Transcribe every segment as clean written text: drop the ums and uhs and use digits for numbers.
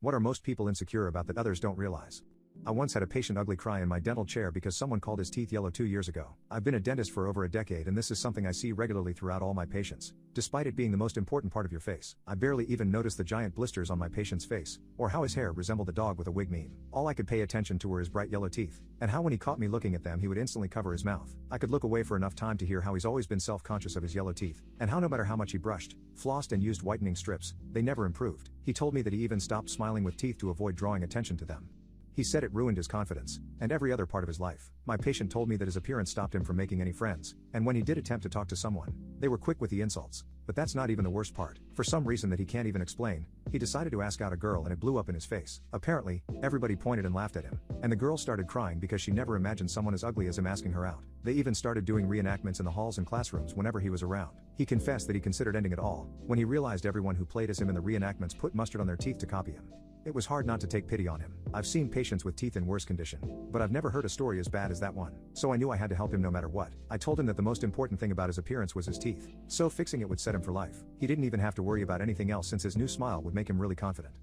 What are most people insecure about that others don't realize? I once had a patient ugly cry in my dental chair because someone called his teeth yellow 2 years ago. I've been a dentist for over a decade and this is something I see regularly throughout all my patients. Despite it being the most important part of your face, I barely even noticed the giant blisters on my patient's face, or how his hair resembled a dog with a wig meme. All I could pay attention to were his bright yellow teeth, and how when he caught me looking at them he would instantly cover his mouth. I could look away for enough time to hear how he's always been self-conscious of his yellow teeth, and how no matter how much he brushed, flossed and used whitening strips, they never improved. He told me that he even stopped smiling with teeth to avoid drawing attention to them. He said it ruined his confidence, and every other part of his life. My patient told me that his appearance stopped him from making any friends, and when he did attempt to talk to someone, they were quick with the insults. But that's not even the worst part. For some reason that he can't even explain, he decided to ask out a girl and it blew up in his face. Apparently, everybody pointed and laughed at him, and the girl started crying because she never imagined someone as ugly as him asking her out. They even started doing reenactments in the halls and classrooms whenever he was around. He confessed that he considered ending it all, when he realized everyone who played as him in the reenactments put mustard on their teeth to copy him. It was hard not to take pity on him. I've seen patients with teeth in worse condition, but I've never heard a story as bad as that one. So I knew I had to help him no matter what. I told him that the most important thing about his appearance was his teeth, so fixing it would set him for life. He didn't even have to worry about anything else since his new smile would make him really confident.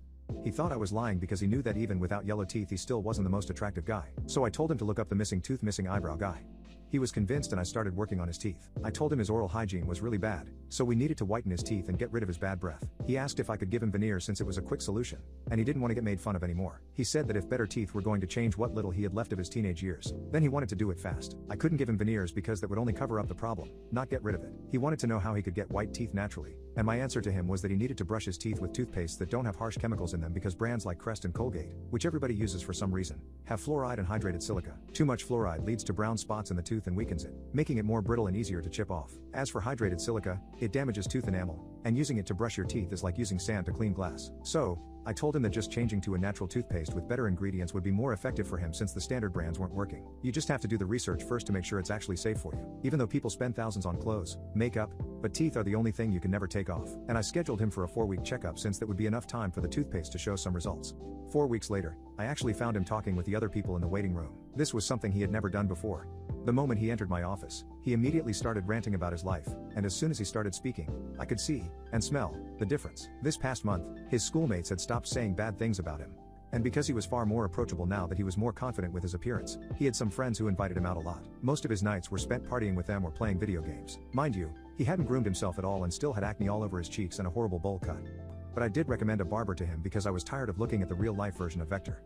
He thought I was lying because he knew that even without yellow teeth he still wasn't the most attractive guy. So I told him to look up the missing tooth, missing eyebrow guy. He was convinced and I started working on his teeth. I told him his oral hygiene was really bad, so we needed to whiten his teeth and get rid of his bad breath. He asked if I could give him veneers since it was a quick solution, and he didn't want to get made fun of anymore. He said that if better teeth were going to change what little he had left of his teenage years, then he wanted to do it fast. I couldn't give him veneers because that would only cover up the problem, not get rid of it. He wanted to know how he could get white teeth naturally, and my answer to him was that he needed to brush his teeth with toothpastes that don't have harsh chemicals in them because brands like Crest and Colgate, which everybody uses for some reason, have fluoride and hydrated silica. Too much fluoride leads to brown spots in the tooth and weakens it, making it more brittle and easier to chip off. As for hydrated silica, it damages tooth enamel, and using it to brush your teeth is like using sand to clean glass. So, I told him that just changing to a natural toothpaste with better ingredients would be more effective for him since the standard brands weren't working. You just have to do the research first to make sure it's actually safe for you. Even though people spend thousands on clothes, makeup, but teeth are the only thing you can never take off. And I scheduled him for a 4-week checkup since that would be enough time for the toothpaste to show some results. 4 weeks later, I actually found him talking with the other people in the waiting room. This was something he had never done before. The moment he entered my office, he immediately started ranting about his life, and as soon as he started speaking, I could see, and smell, the difference. This past month, his schoolmates had stopped saying bad things about him. And because he was far more approachable now that he was more confident with his appearance, he had some friends who invited him out a lot. Most of his nights were spent partying with them or playing video games. Mind you, he hadn't groomed himself at all and still had acne all over his cheeks and a horrible bowl cut. But I did recommend a barber to him because I was tired of looking at the real-life version of Vector.